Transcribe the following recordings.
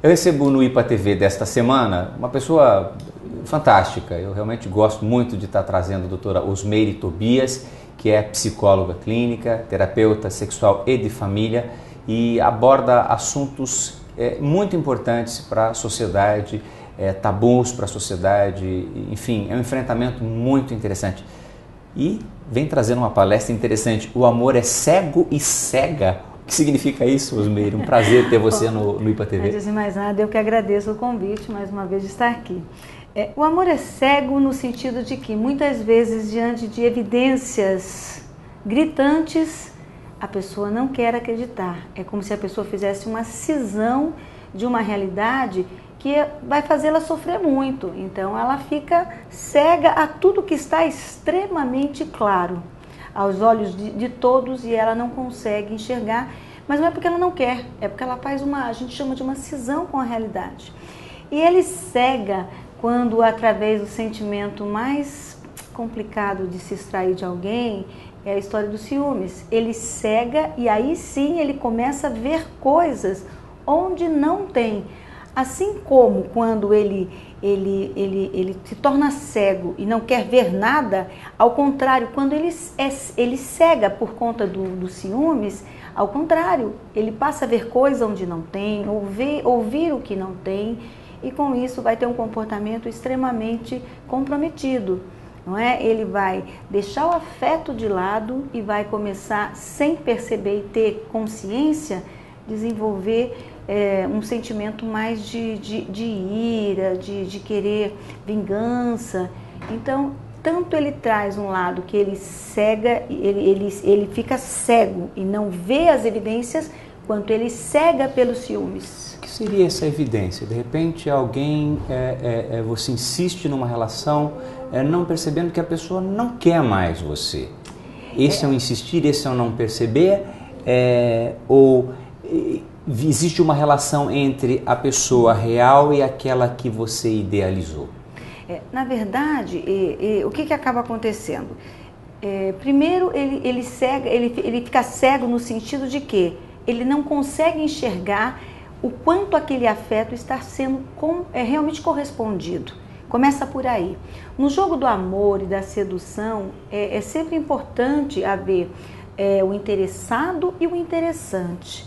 Eu recebo no IPA TV desta semana uma pessoa fantástica. Eu realmente gosto muito de estar trazendo a doutora Osmeire Tobias, que é psicóloga clínica, terapeuta sexual e de família e aborda assuntos muito importantes para a sociedade, tabus para a sociedade, enfim, é um enfrentamento muito interessante. E vem trazendo uma palestra interessante, o amor é cego e cega. O que significa isso, Osmeire? Um prazer ter você no IPA TV. Antes de mais nada, eu que agradeço o convite, mais uma vez, de estar aqui. O amor é cego no sentido de que, muitas vezes, diante de evidências gritantes, a pessoa não quer acreditar. É como se a pessoa fizesse uma cisão de uma realidade que vai fazê-la sofrer muito. Então, ela fica cega a tudo que está extremamente claro aos olhos de todos e ela não consegue enxergar, mas não é porque ela não quer, é porque ela faz a gente chama de uma cisão com a realidade. E ele cega quando, através do sentimento mais complicado de se extrair de alguém, é a história dos ciúmes. Ele cega e aí sim ele começa a ver coisas onde não tem. Assim como quando ele se torna cego e não quer ver nada, ao contrário, quando ele cega por conta dos ciúmes, ao contrário, ele passa a ver coisa onde não tem, ouvir o que não tem, e com isso vai ter um comportamento extremamente comprometido. Não é? Ele vai deixar o afeto de lado e vai começar, sem perceber e ter consciência, desenvolver um sentimento mais de ira, de querer vingança. Então, tanto ele traz um lado que ele cega, ele fica cego e não vê as evidências, quanto ele cega pelos ciúmes. O que seria essa evidência? De repente alguém, você insiste numa relação, não percebendo que a pessoa não quer mais você. Esse é o insistir, esse é o não perceber, ou existe uma relação entre a pessoa real e aquela que você idealizou? Na verdade, o que acaba acontecendo? Primeiro, ele fica cego no sentido de que ele não consegue enxergar o quanto aquele afeto está sendo realmente correspondido. Começa por aí. No jogo do amor e da sedução, é sempre importante haver o interessado e o interessante.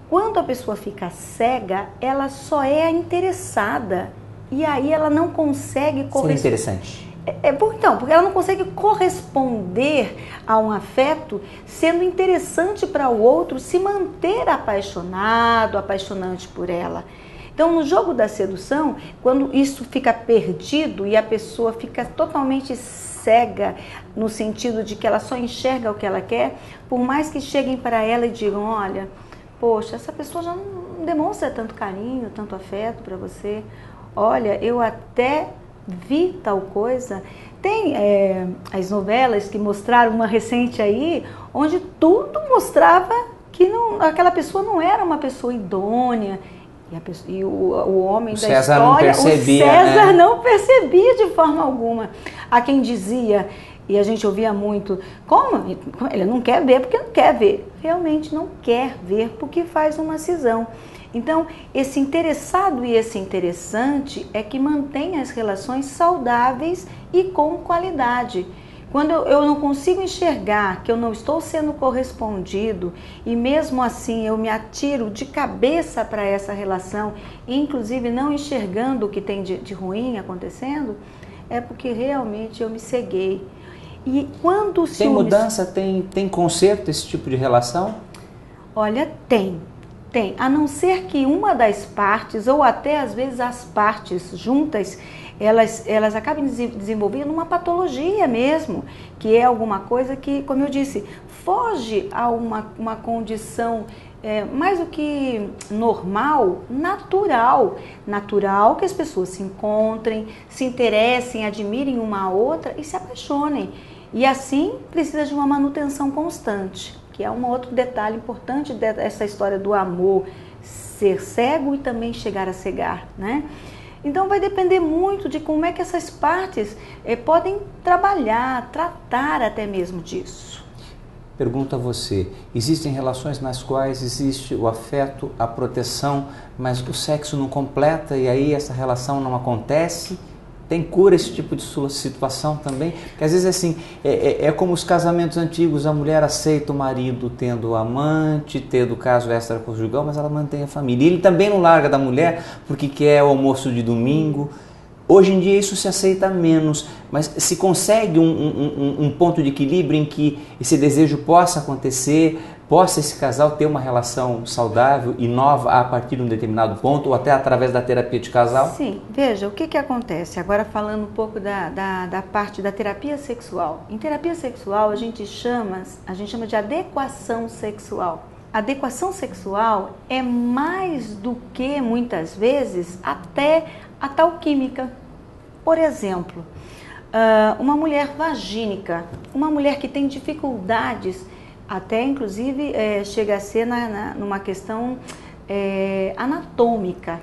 Quando a pessoa fica cega, ela só é a interessada e aí ela não consegue corresponder. Isso é interessante. Porque ela não consegue corresponder a um afeto sendo interessante para o outro se manter apaixonado, apaixonante por ela. Então, no jogo da sedução, quando isso fica perdido e a pessoa fica totalmente cega, no sentido de que ela só enxerga o que ela quer, por mais que cheguem para ela e digam, olha, poxa, essa pessoa já não demonstra tanto carinho, tanto afeto para você. Olha, eu até vi tal coisa. Tem as novelas que mostraram uma recente aí, onde tudo mostrava que aquela pessoa não era uma pessoa idônea. E o homem da César história, não percebia, o César não percebia de forma alguma. Há quem dizia, e a gente ouvia muito, como? Ele não quer ver porque não quer ver. Realmente não quer ver porque faz uma cisão. Então, esse interessado e esse interessante é que mantém as relações saudáveis e com qualidade. Quando eu não consigo enxergar que eu não estou sendo correspondido e mesmo assim eu me atiro de cabeça para essa relação, inclusive não enxergando o que tem de ruim acontecendo, é porque realmente eu me ceguei. E quando o Tem mudança? Tem conserto esse tipo de relação? Olha, tem, a não ser que uma das partes, ou até às vezes as partes juntas, elas acabem desenvolvendo uma patologia mesmo, que é alguma coisa que, como eu disse, foge a uma condição mais do que normal, natural que as pessoas se encontrem, se interessem, admirem uma a outra e se apaixonem. E assim precisa de uma manutenção constante, que é um outro detalhe importante dessa história do amor, ser cego e também chegar a cegar, né? Então vai depender muito de como é que essas partes podem trabalhar, tratar até mesmo disso. Pergunto a você, existem relações nas quais existe o afeto, a proteção, mas o sexo não completa e aí essa relação não acontece? Tem cura esse tipo de situação também? Porque às vezes assim, é como os casamentos antigos, a mulher aceita o marido tendo amante, tendo caso extraconjugal, mas ela mantém a família. E ele também não larga da mulher porque quer o almoço de domingo. Hoje em dia isso se aceita menos, mas se consegue um ponto de equilíbrio em que esse desejo possa acontecer, possa esse casal ter uma relação saudável e nova a partir de um determinado ponto, ou até através da terapia de casal? Sim, veja, o que acontece? Agora falando um pouco da parte da terapia sexual. Em terapia sexual a gente chama de adequação sexual. Adequação sexual é mais do que, muitas vezes, até a tal química. Por exemplo, uma mulher vagínica, uma mulher que tem dificuldades, até inclusive chega a ser numa questão anatômica,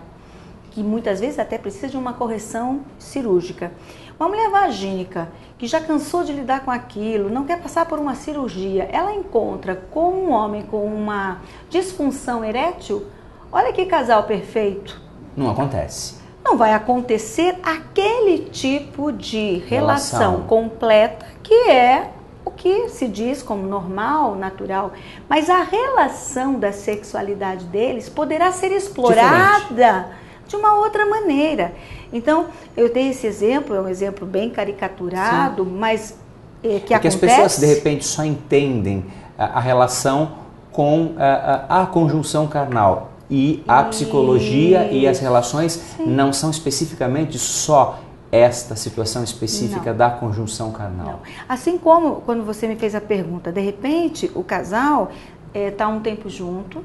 que muitas vezes até precisa de uma correção cirúrgica. Uma mulher vagínica que já cansou de lidar com aquilo, não quer passar por uma cirurgia, ela encontra com um homem com uma disfunção erétil, olha que casal perfeito. Não acontece. Não vai acontecer aquele tipo de relação completa que é o que se diz como normal, natural. Mas a relação da sexualidade deles poderá ser explorada de uma outra maneira. Então, eu dei esse exemplo, é um exemplo bem caricaturado, sim, mas que acontece... as pessoas, de repente, só entendem a relação com a conjunção carnal. E a psicologia e as relações, sim, não são especificamente só esta situação específica, não, da conjunção carnal. Não. Assim como quando você me fez a pergunta, de repente o casal está um tempo junto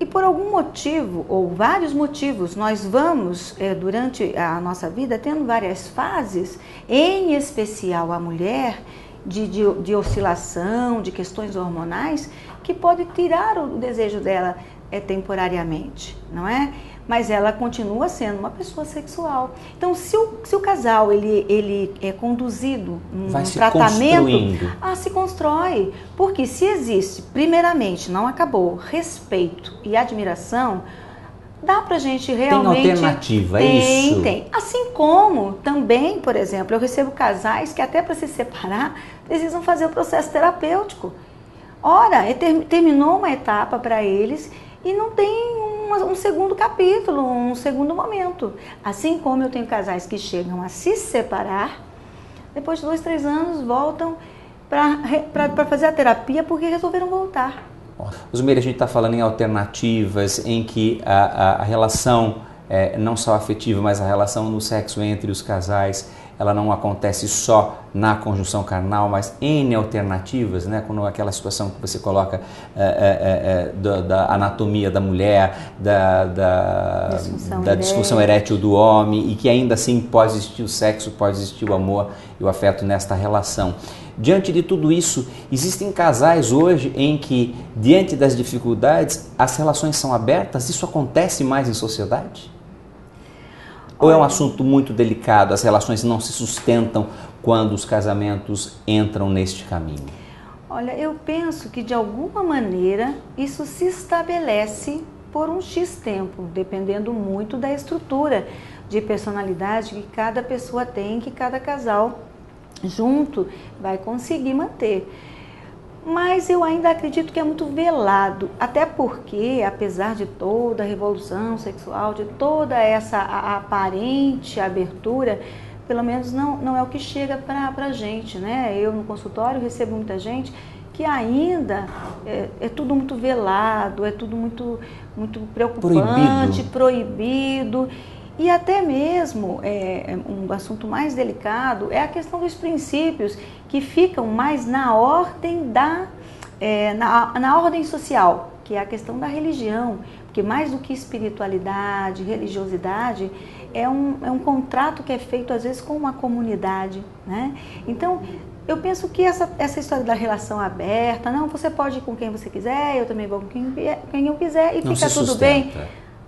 e por algum motivo ou vários motivos nós vamos durante a nossa vida tendo várias fases, em especial a mulher, de oscilação, de questões hormonais, que pode tirar o desejo dela temporariamente, não é? Mas ela continua sendo uma pessoa sexual. Então, se o casal ele é conduzido num tratamento, se constrói. Porque se existe, primeiramente, não acabou, respeito e admiração, dá pra gente realmente... Tem alternativa, é isso? Tem. Assim como também, por exemplo, eu recebo casais que até para se separar precisam fazer o processo terapêutico. Ora, terminou uma etapa para eles e não tem um segundo capítulo, um segundo momento. Assim como eu tenho casais que chegam a se separar, depois de 2, 3 anos voltam para fazer a terapia porque resolveram voltar. Osmeire, a gente está falando em alternativas em que a relação, não só afetiva, mas a relação no sexo entre os casais, ela não acontece só na conjunção carnal, mas N alternativas, né? Quando aquela situação que você coloca da anatomia da mulher, da disfunção erétil do homem, e que ainda assim pode existir o sexo, pode existir o amor e o afeto nesta relação. Diante de tudo isso, existem casais hoje em que, diante das dificuldades, as relações são abertas? Isso acontece mais em sociedade? Ou é um assunto muito delicado, as relações não se sustentam quando os casamentos entram neste caminho? Olha, eu penso que de alguma maneira isso se estabelece por um X tempo, dependendo muito da estrutura de personalidade que cada pessoa tem, que cada casal junto vai conseguir manter. Mas eu ainda acredito que é muito velado, até porque, apesar de toda a revolução sexual, de toda essa aparente abertura, pelo menos não é o que chega para a gente, né? Eu no consultório recebo muita gente que ainda é tudo muito velado, é tudo muito preocupante, proibido. E até mesmo, um assunto mais delicado, é a questão dos princípios que ficam mais na ordem na ordem social, que é a questão da religião, porque mais do que espiritualidade, religiosidade, é um contrato que é feito às vezes com uma comunidade, né? Então, eu penso que essa história da relação aberta, não, você pode ir com quem você quiser, eu também vou com quem eu quiser e fica tudo bem.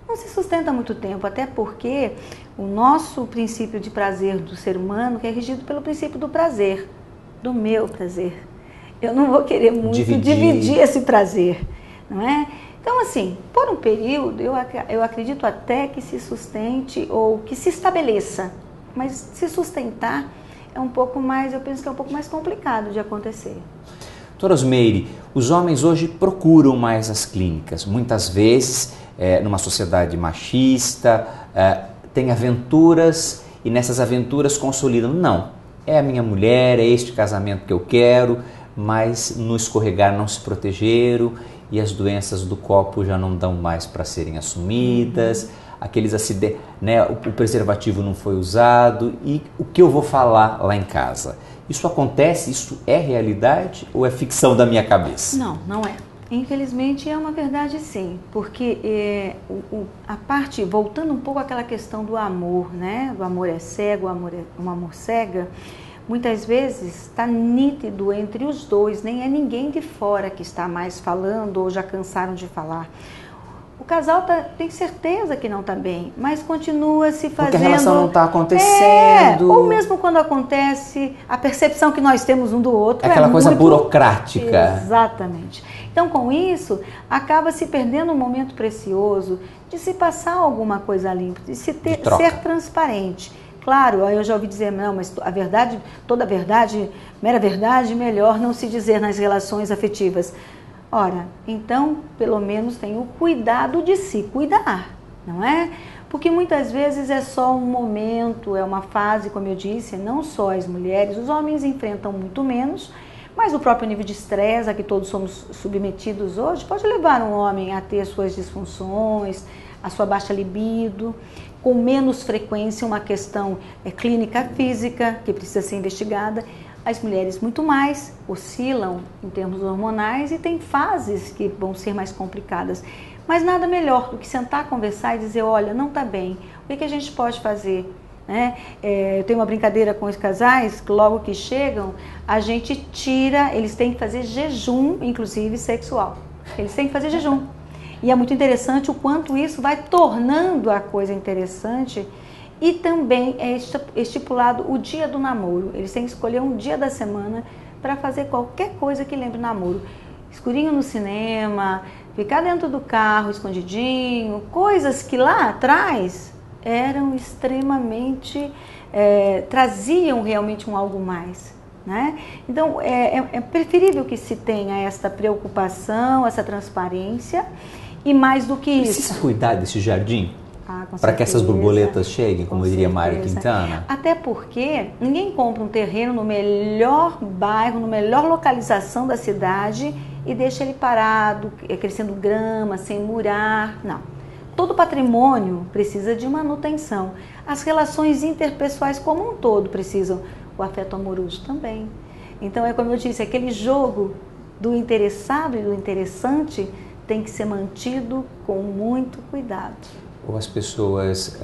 Não se sustenta há muito tempo, até porque o nosso princípio de prazer do ser humano é regido pelo princípio do prazer, do meu prazer. eu não vou querer muito dividir esse prazer, não é? Então, assim, por um período, eu acredito até que se sustente ou que se estabeleça, mas se sustentar é um pouco mais, eu penso que é um pouco mais complicado de acontecer. Doutora Osmeire, os homens hoje procuram mais as clínicas, muitas vezes numa sociedade machista, tem aventuras e nessas aventuras consolidam, não, é a minha mulher, é este casamento que eu quero, mas no escorregar não se protegeram e as doenças do copo já não dão mais para serem assumidas, aqueles acidentes, né, o preservativo não foi usado e o que eu vou falar lá em casa? Isso acontece? Isso é realidade ou é ficção da minha cabeça? Não, não é. Infelizmente é uma verdade sim, porque a parte, voltando um pouco àquela questão do amor, né? O amor é cego, o amor cega, muitas vezes está nítido entre os dois, nem é ninguém de fora que está mais falando ou já cansaram de falar. O casal tem certeza que não está bem, mas continua se fazendo... Porque a relação não está acontecendo. Ou mesmo quando acontece, a percepção que nós temos um do outro é aquela coisa muito burocrática. Exatamente. Então, com isso, acaba se perdendo um momento precioso de se passar alguma coisa limpa, de ser transparente. Claro, aí eu já ouvi dizer, não, mas a verdade, toda verdade, mera verdade, melhor não se dizer nas relações afetivas. Ora, então, pelo menos tem o cuidado de se cuidar, não é? Porque muitas vezes é só um momento, é uma fase, como eu disse, não só as mulheres, os homens enfrentam muito menos, mas o próprio nível de estresse a que todos somos submetidos hoje pode levar um homem a ter suas disfunções, a sua baixa libido, com menos frequência uma questão clínica física que precisa ser investigada. As mulheres muito mais oscilam em termos hormonais e tem fases que vão ser mais complicadas. Mas nada melhor do que sentar, conversar e dizer, olha, não está bem, o que a gente pode fazer? Né? Eu tenho uma brincadeira com os casais, que logo que chegam, a gente tira, eles têm que fazer jejum, inclusive sexual. Eles têm que fazer jejum. E é muito interessante o quanto isso vai tornando a coisa interessante. E também é estipulado o dia do namoro. Eles têm que escolher um dia da semana para fazer qualquer coisa que lembre namoro. Escurinho no cinema, ficar dentro do carro escondidinho, coisas que lá atrás eram extremamente, traziam realmente um algo mais. Né? Então é preferível que se tenha essa preocupação, essa transparência e mais do que isso. Precisa cuidar desse jardim? Para que essas borboletas cheguem, como diria Mário Quintana? Até porque ninguém compra um terreno no melhor bairro, na melhor localização da cidade e deixa ele parado, crescendo grama, sem murar. Não. Todo patrimônio precisa de manutenção. As relações interpessoais como um todo precisam. O afeto amoroso também. Então, é como eu disse, aquele jogo do interessado e do interessante tem que ser mantido com muito cuidado. Ou as pessoas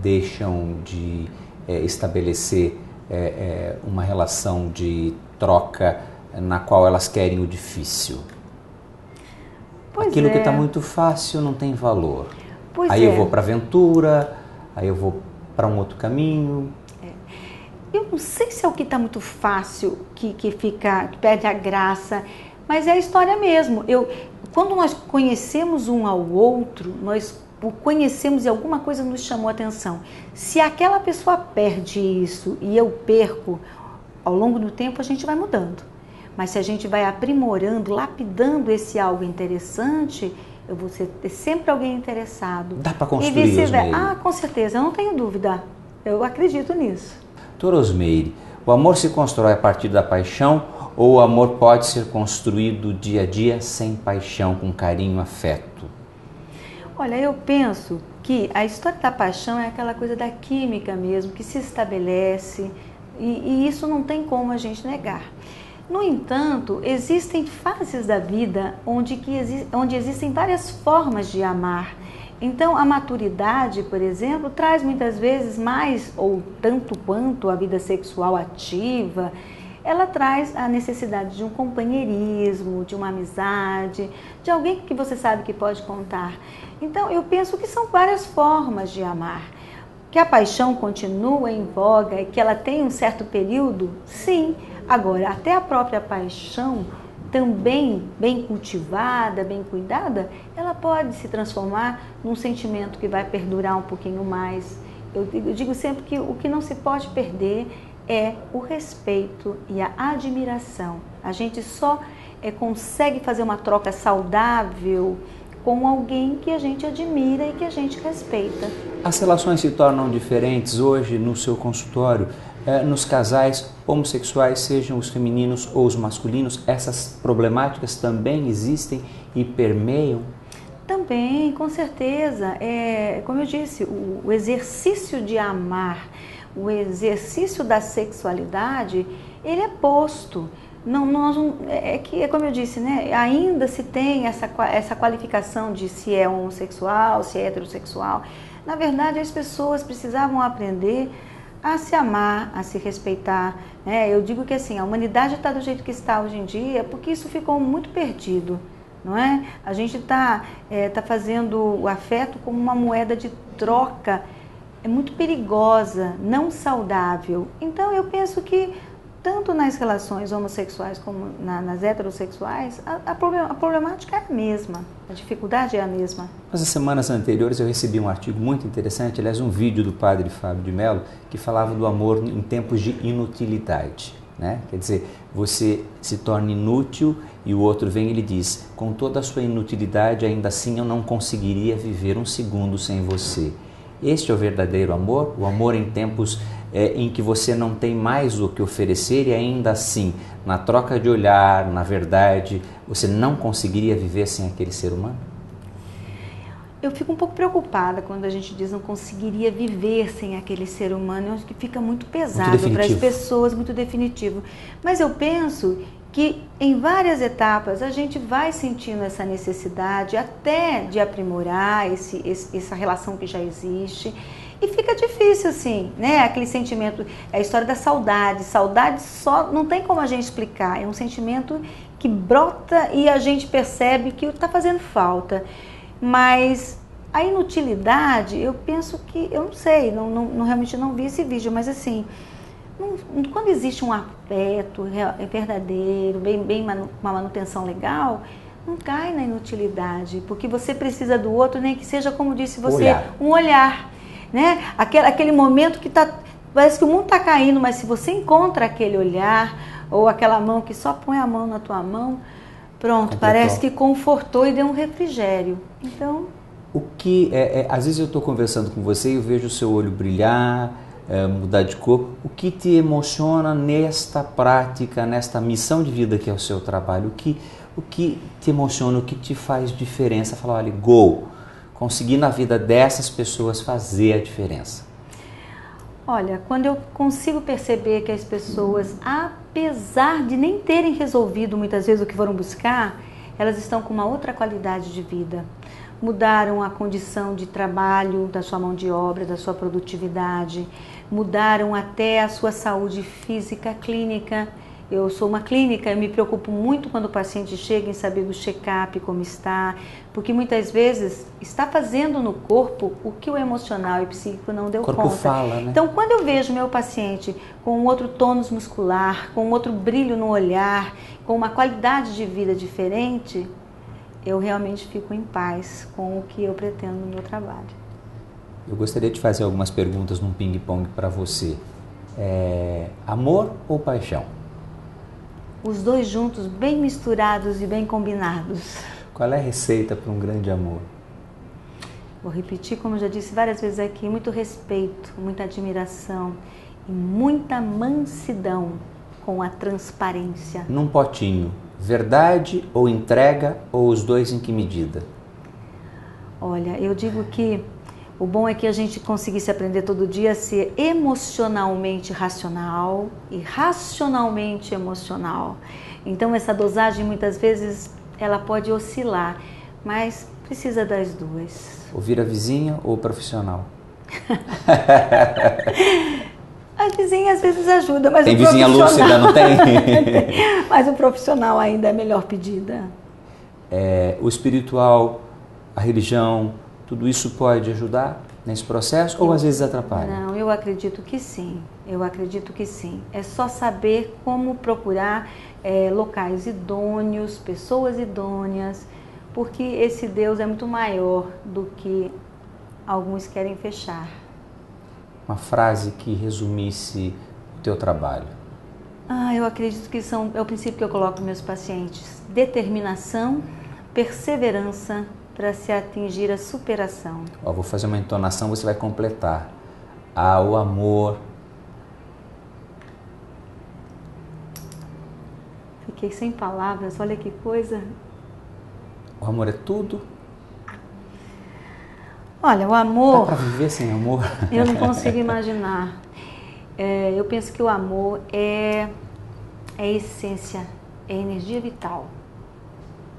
deixam de estabelecer uma relação de troca na qual elas querem o difícil. Aquilo que está muito fácil não tem valor. Aí eu vou para a aventura, aí eu vou para um outro caminho. Eu não sei se é o que está muito fácil que perde a graça, mas é a história mesmo. Quando nós conhecemos um ao outro, nós o conhecemos e alguma coisa nos chamou a atenção. Se aquela pessoa perde isso e eu perco, ao longo do tempo a gente vai mudando. Mas se a gente vai aprimorando, lapidando esse algo interessante, eu vou ter sempre alguém interessado. Dá para construir, Osmeire? Com certeza, eu não tenho dúvida. Eu acredito nisso. Doutora Osmeire, o amor se constrói a partir da paixão ou o amor pode ser construído dia a dia sem paixão, com carinho, afeto? Olha, eu penso que a história da paixão é aquela coisa da química mesmo, que se estabelece e isso não tem como a gente negar. No entanto, existem fases da vida onde existem várias formas de amar. Então, a maturidade, por exemplo, traz muitas vezes mais, ou tanto quanto a vida sexual ativa, ela traz a necessidade de um companheirismo, de uma amizade, de alguém que você sabe que pode contar. Então, eu penso que são várias formas de amar. Que a paixão continua em voga e que ela tem um certo período, sim. Agora, até a própria paixão, também bem cultivada, bem cuidada, ela pode se transformar num sentimento que vai perdurar um pouquinho mais. Eu digo sempre que o que não se pode perder é o respeito e a admiração. A gente só consegue fazer uma troca saudável com alguém que a gente admira e que a gente respeita. As relações se tornam diferentes hoje no seu consultório, nos casais homossexuais, sejam os femininos ou os masculinos, essas problemáticas também existem e permeiam? Também, com certeza. Como eu disse, o exercício de amar, o exercício da sexualidade, ele é posto. Como eu disse, né? Ainda se tem essa qualificação de se é homossexual, se é heterossexual. Na verdade, as pessoas precisavam aprender a se amar, a se respeitar, né? Eu digo que assim, a humanidade está do jeito que está hoje em dia porque isso ficou muito perdido, não é? A gente está fazendo o afeto como uma moeda de troca, é muito perigosa, não saudável. Então eu penso que tanto nas relações homossexuais como nas heterossexuais, a problemática é a mesma, a dificuldade é a mesma. Nas semanas anteriores eu recebi um artigo muito interessante, aliás um vídeo do padre Fábio de Mello, que falava do amor em tempos de inutilidade, né? Quer dizer, você se torna inútil e o outro vem e lhe diz, com toda a sua inutilidade, ainda assim eu não conseguiria viver um segundo sem você. Este é o verdadeiro amor, o amor em tempos em que você não tem mais o que oferecer e ainda assim, na troca de olhar, na verdade, você não conseguiria viver sem aquele ser humano? Eu fico um pouco preocupada quando a gente diz não conseguiria viver sem aquele ser humano. Eu acho que fica muito pesado para as pessoas, muito definitivo. Mas eu penso que em várias etapas a gente vai sentindo essa necessidade até de aprimorar essa relação que já existe. E fica difícil assim, né? Aquele sentimento, é a história da saudade. Saudade só não tem como a gente explicar. É um sentimento que brota e a gente percebe que está fazendo falta. Mas a inutilidade, eu penso que, eu não sei, realmente não vi esse vídeo, mas assim, quando existe um afeto verdadeiro, uma manutenção legal, não cai na inutilidade, porque você precisa do outro, nem que seja, como disse você, um olhar, né? Aquele momento que parece que o mundo está caindo, mas se você encontra aquele olhar, ou aquela mão que só põe a mão na tua mão, pronto, parece que confortou e deu um refrigério. Então, o que às vezes eu estou conversando com você e eu vejo o seu olho brilhar, mudar de cor. O que te emociona nesta prática, nesta missão de vida que é o seu trabalho? O que te emociona, o que te faz diferença? Falar, olha, consegui na vida dessas pessoas fazer a diferença. Olha, quando eu consigo perceber que as pessoas, apesar de nem terem resolvido muitas vezes o que foram buscar, elas estão com uma outra qualidade de vida. Mudaram a condição de trabalho da sua mão de obra, da sua produtividade, mudaram até a sua saúde física clínica. Eu sou uma clínica, eu me preocupo muito quando o paciente chega em saber do check-up, como está, porque muitas vezes está fazendo no corpo o que o emocional e psíquico não deu conta. O corpo fala, né? Então, quando eu vejo meu paciente com um outro tônus muscular, com um outro brilho no olhar, com uma qualidade de vida diferente, eu realmente fico em paz com o que eu pretendo no meu trabalho. Eu gostaria de fazer algumas perguntas num ping-pong para você. Amor ou paixão? Os dois juntos, bem misturados e bem combinados. Qual é a receita para um grande amor? Vou repetir, como eu já disse várias vezes aqui, muito respeito, muita admiração e muita mansidão com a transparência. Num potinho, verdade ou entrega ou os dois em que medida? Olha, eu digo que o bom é que a gente conseguisse aprender todo dia a ser emocionalmente racional e racionalmente emocional. Então essa dosagem muitas vezes ela pode oscilar, mas precisa das duas. Ouvir a vizinha ou o profissional? A vizinha às vezes ajuda, mas tem vizinha lúcida, não tem? Mas o profissional ainda é melhor pedida. O espiritual, a religião, tudo isso pode ajudar nesse processo ou às vezes atrapalha? Não, Eu acredito que sim, eu acredito que sim. É só saber como procurar locais idôneos, pessoas idôneas, porque esse Deus é muito maior do que alguns querem fechar. Uma frase que resumisse o teu trabalho. Eu acredito que é o princípio que eu coloco nos meus pacientes. Determinação, perseverança para se atingir a superação. Vou fazer uma entonação, você vai completar. O amor. Fiquei sem palavras, olha que coisa. O amor é tudo? Olha, o amor... Dá para viver sem amor? Eu não consigo imaginar. Eu penso que o amor é essência, é energia vital,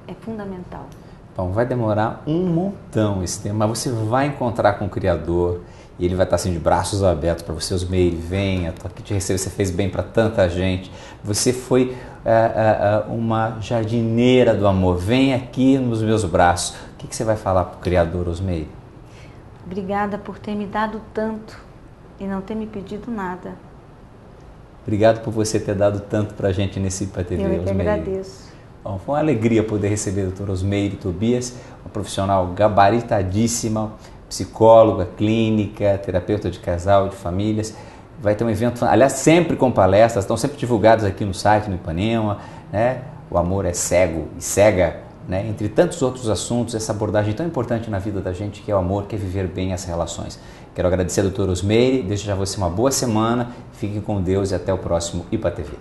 é fundamental. Bom, vai demorar um montão esse tempo, mas você vai encontrar com o Criador e ele vai estar assim de braços abertos para você. Osmeire, venha, estou aqui te receber, você fez bem para tanta gente, você foi uma jardineira do amor, vem aqui nos meus braços. O que você vai falar para o Criador, Osmeire? Obrigada por ter me dado tanto e não ter me pedido nada. Obrigado por você ter dado tanto para a gente nesse IPA-TV, Eu que Osmeire. agradeço. Bom, foi uma alegria poder receber a doutora Osmeire Tobias, uma profissional gabaritadíssima, psicóloga, clínica, terapeuta de casal, de famílias. Vai ter um evento, aliás, sempre com palestras, estão sempre divulgadas aqui no site, no Ipanema, né? O amor é cego e cega, né? Entre tantos outros assuntos, essa abordagem tão importante na vida da gente, que é o amor, que é viver bem as relações. Quero agradecer a doutora Osmeire, desejo a você uma boa semana, fiquem com Deus e até o próximo IPA-TV.